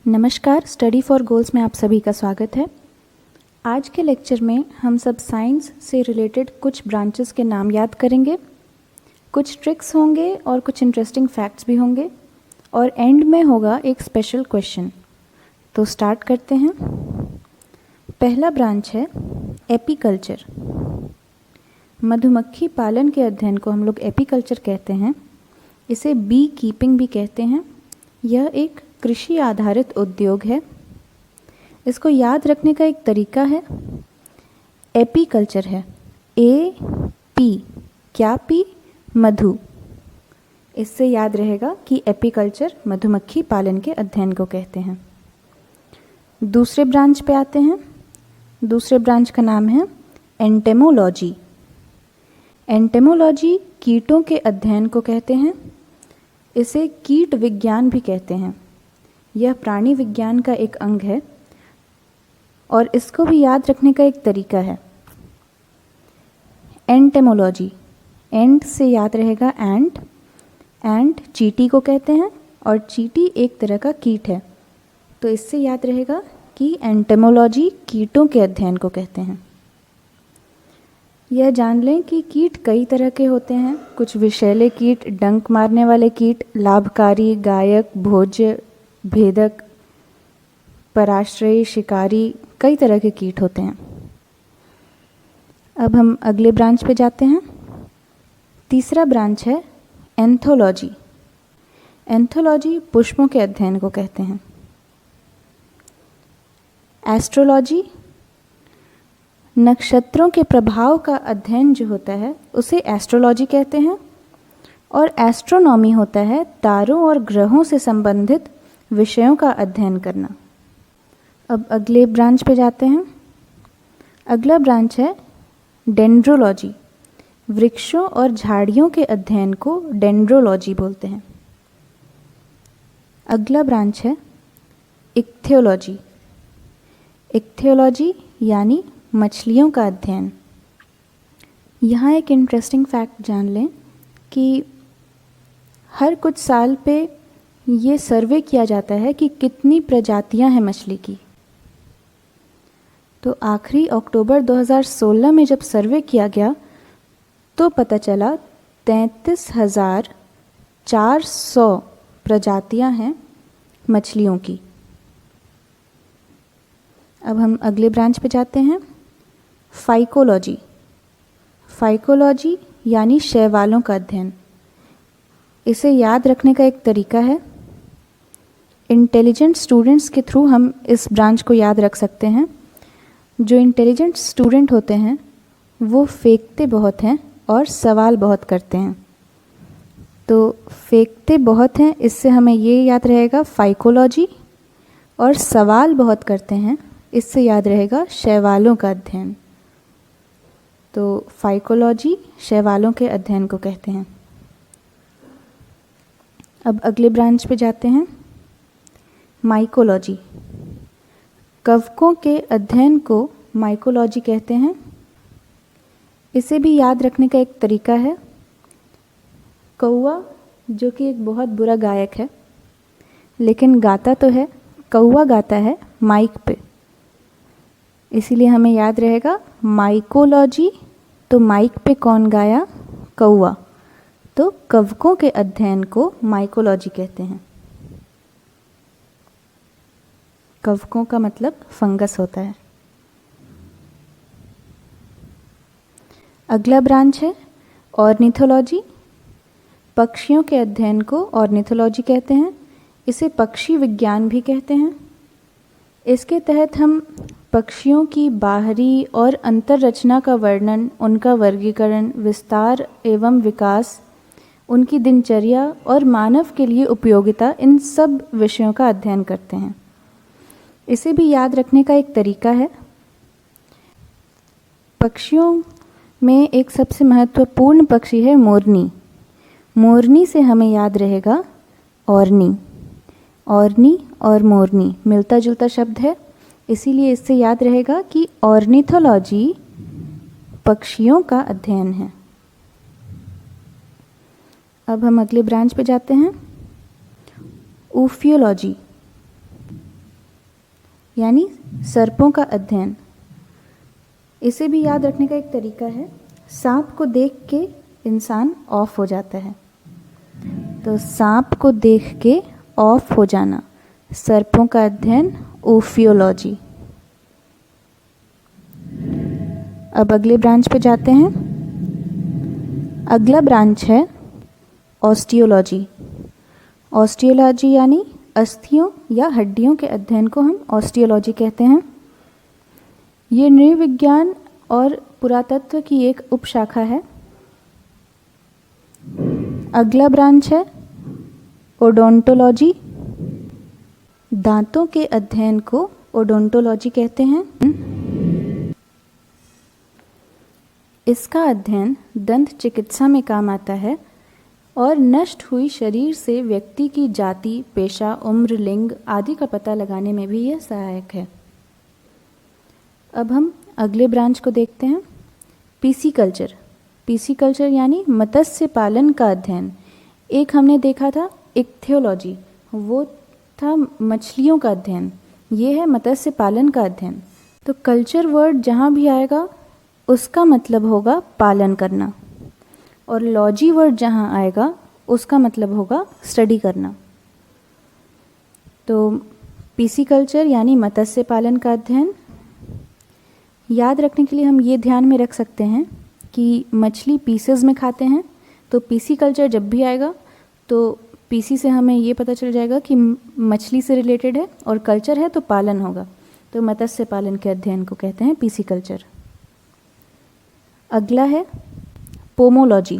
नमस्कार, study for goals में आप सभी का स्वागत है। आज के लेक्चर में हम सब साइंस से रिलेटेड कुछ ब्रांचेस के नाम याद करेंगे, कुछ ट्रिक्स होंगे और कुछ इंटरेस्टिंग फैक्ट्स भी होंगे और एंड में होगा एक स्पेशल क्वेश्चन। तो स्टार्ट करते हैं। पहला ब्रांच है एपीकल्चर। मधुमक्खी पालन के अध्ययन को हम लोग एपीकल्चर कहते हैं। इसे बी कीपिंग भी कहते हैं। यह एक कृषि आधारित उद्योग है। इसको याद रखने का एक तरीका है, एपीकल्चर है, ए पी, क्या पी, मधु। इससे याद रहेगा कि एपीकल्चर मधुमक्खी पालन के अध्ययन को कहते हैं। दूसरे ब्रांच पे आते हैं। दूसरे ब्रांच का नाम है एंटेमोलॉजी। एंटेमोलॉजी कीटों के अध्ययन को कहते हैं। इसे कीट विज्ञान भी कहते हैं। यह प्राणी विज्ञान का एक अंग है और इसको भी याद रखने का एक तरीका है, एंटेमोलॉजी। एंड से याद रहेगा एंट। एंट चींटी को कहते हैं और चींटी एक तरह का कीट है, तो इससे याद रहेगा कि एंटेमोलॉजी कीटों के अध्ययन को कहते हैं। यह जान लें कि कीट कई तरह के होते हैं। कुछ विषैले कीट, डंक मारने वाले कीट, लाभकारी, गायक, भोज्य, भेदक, पराश्रयी, शिकारी, कई तरह के कीट होते हैं। अब हम अगले ब्रांच पे जाते हैं। तीसरा ब्रांच है एंथोलॉजी। एंथोलॉजी पुष्पों के अध्ययन को कहते हैं। एस्ट्रोलॉजी नक्षत्रों के प्रभाव का अध्ययन जो होता है उसे एस्ट्रोलॉजी कहते हैं। और एस्ट्रोनॉमी होता है तारों और ग्रहों से संबंधित विषयों का अध्ययन करना। अब अगले ब्रांच पे जाते हैं। अगला ब्रांच है डेंड्रोलॉजी। वृक्षों और झाड़ियों के अध्ययन को डेंड्रोलॉजी बोलते हैं। अगला ब्रांच है इक्थियोलॉजी। इक्थियोलॉजी यानी मछलियों का अध्ययन। यहाँ एक इंटरेस्टिंग फैक्ट जान लें कि हर कुछ साल पे ये सर्वे किया जाता है कि कितनी प्रजातियां हैं मछली की। तो आखिरी अक्टूबर 2016 में जब सर्वे किया गया तो पता चला 33,400 प्रजातियां हैं मछलियों की। अब हम अगले ब्रांच पे जाते हैं, फाइकोलॉजी। फाइकोलॉजी यानी शैवालों का अध्ययन। इसे याद रखने का एक तरीका है, इंटेलिजेंट स्टूडेंट्स के थ्रू हम इस ब्रांच को याद रख सकते हैं। जो इंटेलिजेंट स्टूडेंट होते हैं वो फेंकते बहुत हैं और सवाल बहुत करते हैं। तो फेंकते बहुत हैं, इससे हमें ये याद रहेगा फाइकोलॉजी, और सवाल बहुत करते हैं, इससे याद रहेगा शैवालों का अध्ययन। तो फाइकोलॉजी शैवालों के अध्ययन को कहते हैं। अब अगले ब्रांच पे जाते हैं, माइकोलॉजी। कवकों के अध्ययन को माइकोलॉजी कहते हैं। इसे भी याद रखने का एक तरीका है, कौवा जो कि एक बहुत बुरा गायक है लेकिन गाता तो है, कौवा गाता है माइक पे, इसीलिए हमें याद रहेगा माइकोलॉजी। तो माइक पे कौन गाया? कौवा। तो कवकों के अध्ययन को माइकोलॉजी कहते हैं। कवकों का मतलब फंगस होता है। अगला ब्रांच है ऑर्निथोलॉजी। पक्षियों के अध्ययन को ऑर्निथोलॉजी कहते हैं। इसे पक्षी विज्ञान भी कहते हैं। इसके तहत हम पक्षियों की बाहरी और अंतररचना का वर्णन, उनका वर्गीकरण, विस्तार एवं विकास, उनकी दिनचर्या और मानव के लिए उपयोगिता, इन सब विषयों का अध्ययन करते हैं। इसे भी याद रखने का एक तरीका है, पक्षियों में एक सबसे महत्वपूर्ण पक्षी है मोरनी। मोरनी से हमें याद रहेगा ओरनी। ओरनी और मोरनी मिलता जुलता शब्द है, इसीलिए इससे याद रहेगा कि ऑर्निथोलॉजी पक्षियों का अध्ययन है। अब हम अगले ब्रांच पे जाते हैं, ऊफियोलॉजी। यानी सर्पों का अध्ययन। इसे भी याद रखने का एक तरीका है, सांप को देख के इंसान ऑफ हो जाता है, तो सांप को देख के ऑफ हो जाना, सर्पों का अध्ययन, ओफियोलॉजी। अब अगले ब्रांच पे जाते हैं। अगला ब्रांच है ऑस्टियोलॉजी। ऑस्टियोलॉजी यानी अस्थियों या हड्डियों के अध्ययन को हम ऑस्टियोलॉजी कहते हैं। ये नृविज्ञान और पुरातत्व की एक उपशाखा है। अगला ब्रांच है ओडोंटोलॉजी। दांतों के अध्ययन को ओडोंटोलॉजी कहते हैं। इसका अध्ययन दंत चिकित्सा में काम आता है और नष्ट हुई शरीर से व्यक्ति की जाति, पेशा, उम्र, लिंग आदि का पता लगाने में भी यह सहायक है। अब हम अगले ब्रांच को देखते हैं, पीसीकल्चर। पीसीकल्चर यानी मत्स्य पालन का अध्ययन। एक हमने देखा था इक्थियोलॉजी, वो था मछलियों का अध्ययन, ये है मत्स्य पालन का अध्ययन। तो कल्चर वर्ड जहाँ भी आएगा उसका मतलब होगा पालन करना, और लॉजी वर्ड जहाँ आएगा उसका मतलब होगा स्टडी करना। तो पीसीकल्चर यानी मत्स्य पालन का अध्ययन। याद रखने के लिए हम ये ध्यान में रख सकते हैं कि मछली पीसेस में खाते हैं, तो पीसीकल्चर जब भी आएगा तो पीसी से हमें ये पता चल जाएगा कि मछली से रिलेटेड है, और कल्चर है तो पालन होगा, तो मत्स्य पालन के अध्ययन को कहते हैं पीसीकल्चर। अगला है पोमोलॉजी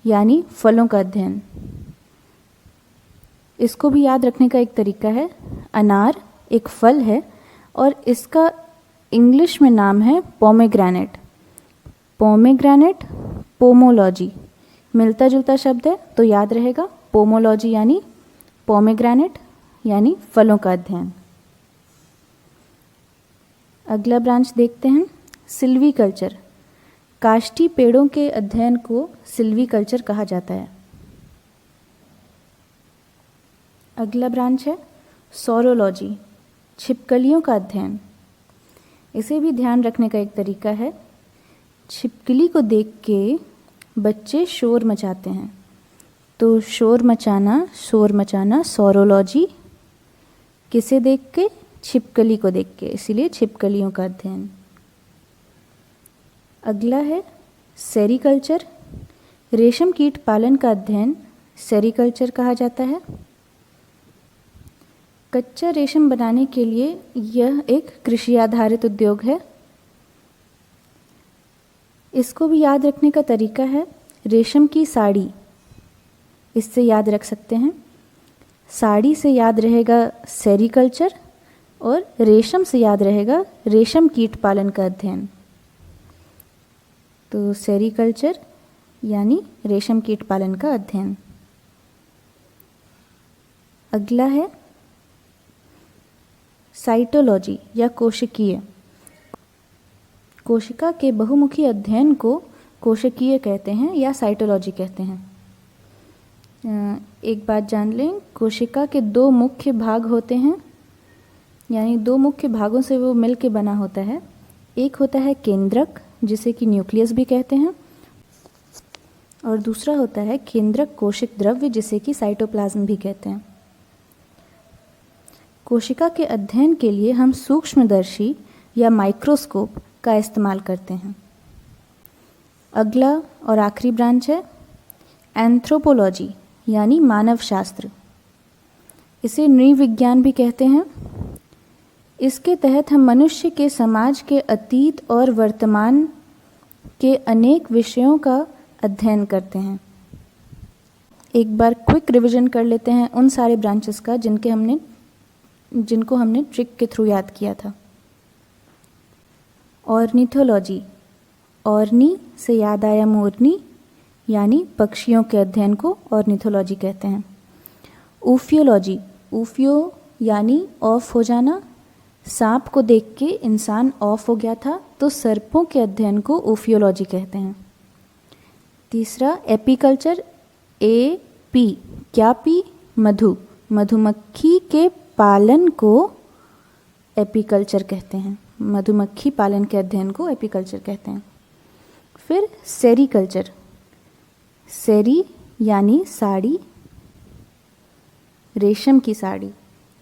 यानी फलों का अध्ययन। इसको भी याद रखने का एक तरीका है, अनार एक फल है और इसका इंग्लिश में नाम है पोमेग्रेनेट। पोमेग्रेनेट, पोमोलॉजी मिलता जुलता शब्द है, तो याद रहेगा पोमोलॉजी यानी पोमेग्रेनेट यानी फलों का अध्ययन। अगला ब्रांच देखते हैं, सिल्वीकल्चर। काष्ठी पेड़ों के अध्ययन को सिल्वीकल्चर कहा जाता है। अगला ब्रांच है सौरोलॉजी, छिपकलियों का अध्ययन। इसे भी ध्यान रखने का एक तरीका है, छिपकली को देख के बच्चे शोर मचाते हैं, तो शोर मचाना सौरोलॉजी। किसे देख के? छिपकली को देख के, इसीलिए छिपकलियों का अध्ययन। अगला है सेरीकल्चर। रेशम कीट पालन का अध्ययन सेरीकल्चर कहा जाता है। कच्चा रेशम बनाने के लिए यह एक कृषि आधारित उद्योग है। इसको भी याद रखने का तरीका है, रेशम की साड़ी, इससे याद रख सकते हैं। साड़ी से याद रहेगा सेरीकल्चर और रेशम से याद रहेगा रेशम कीट पालन का अध्ययन। तो सेरीकल्चर यानी रेशम कीट पालन का अध्ययन। अगला है साइटोलॉजी या कोशिकीय। कोशिका के बहुमुखी अध्ययन को कोशिकीय कहते हैं या साइटोलॉजी कहते हैं। एक बात जान लें, कोशिका के दो मुख्य भाग होते हैं, यानी दो मुख्य भागों से वो मिलके बना होता है। एक होता है केंद्रक, जिसे कि न्यूक्लियस भी कहते हैं, और दूसरा होता है केंद्रक कोशिक द्रव्य, जिसे कि साइटोप्लाज्म भी कहते हैं। कोशिका के अध्ययन के लिए हम सूक्ष्मदर्शी या माइक्रोस्कोप का इस्तेमाल करते हैं। अगला और आखिरी ब्रांच है एंथ्रोपोलॉजी यानी मानव शास्त्र। इसे नृविज्ञान भी कहते हैं। इसके तहत हम मनुष्य के समाज के अतीत और वर्तमान के अनेक विषयों का अध्ययन करते हैं। एक बार क्विक रिवीजन कर लेते हैं उन सारे ब्रांचेस का जिनको हमने ट्रिक के थ्रू याद किया था। ऑर्निथोलॉजी, ऑर्नी से याद आया मोरनी, यानी पक्षियों के अध्ययन को ऑर्निथोलॉजी कहते हैं। ऊफियोलॉजी, ऊफियो यानी ऑफ हो जाना, सांप को देख के इंसान ऑफ हो गया था, तो सर्पों के अध्ययन को ऊफियोलॉजी कहते हैं। तीसरा एपीकल्चर, ए पी, क्या पी? मधु, मधुमक्खी के पालन को एपीकल्चर कहते हैं। मधुमक्खी पालन के अध्ययन को एपीकल्चर कहते हैं। फिर सेरीकल्चर, सेरी यानी साड़ी, रेशम की साड़ी,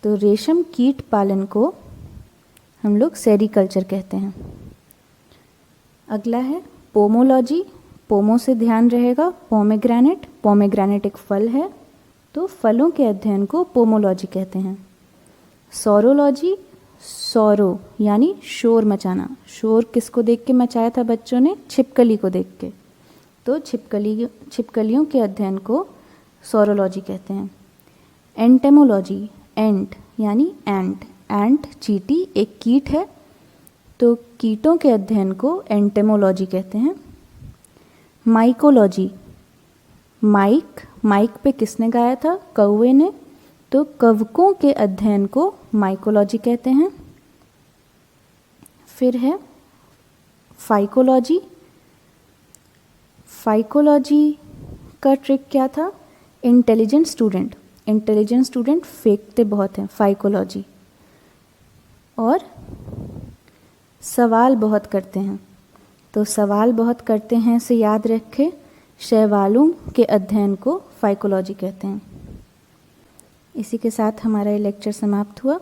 तो रेशम कीट पालन को हम लोग सेरीकल्चर कहते हैं। अगला है पोमोलॉजी, पोमो से ध्यान रहेगा पोमेग्रेनेट, पोमेग्रेनेट एक फल है, तो फलों के अध्ययन को पोमोलॉजी कहते हैं। सौरोलॉजी, सौरो यानी शोर मचाना, शोर किसको देख के मचाया था बच्चों ने? छिपकली को देख के, तो छिपकलियों के अध्ययन को सौरोलॉजी कहते हैं। एंटेमोलॉजी, एंट यानी एंट, एंट चींटी एक कीट है, तो कीटों के अध्ययन को एंटेमोलॉजी कहते हैं। माइकोलॉजी, माइक, माइक पे किसने गाया था? कौवे ने, तो कवकों के अध्ययन को माइकोलॉजी कहते हैं। फिर है फाइकोलॉजी, फाइकोलॉजी का ट्रिक क्या था? इंटेलिजेंट स्टूडेंट, इंटेलिजेंट स्टूडेंट फेंकते बहुत हैं, फाइकोलॉजी, और सवाल बहुत करते हैं, तो सवाल बहुत करते हैं से याद रखें, शैवालों के अध्ययन को फाइकोलॉजी कहते हैं। इसी के साथ हमारा ये लेक्चर समाप्त हुआ।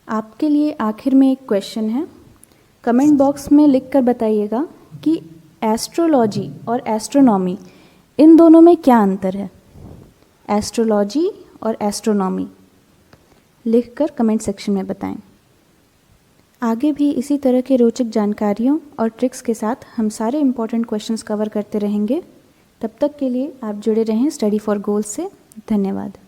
आपके लिए आखिर में एक क्वेश्चन है, कमेंट बॉक्स में लिखकर बताइएगा कि एस्ट्रोलॉजी और एस्ट्रोनॉमी इन दोनों में क्या अंतर है? एस्ट्रोलॉजी और एस्ट्रोनॉमी लिखकर कमेंट सेक्शन में बताएं। आगे भी इसी तरह के रोचक जानकारियों और ट्रिक्स के साथ हम सारे इम्पोर्टेंट क्वेश्चंस कवर करते रहेंगे। तब तक के लिए आप जुड़े रहें स्टडी फॉर गोल्स से। धन्यवाद।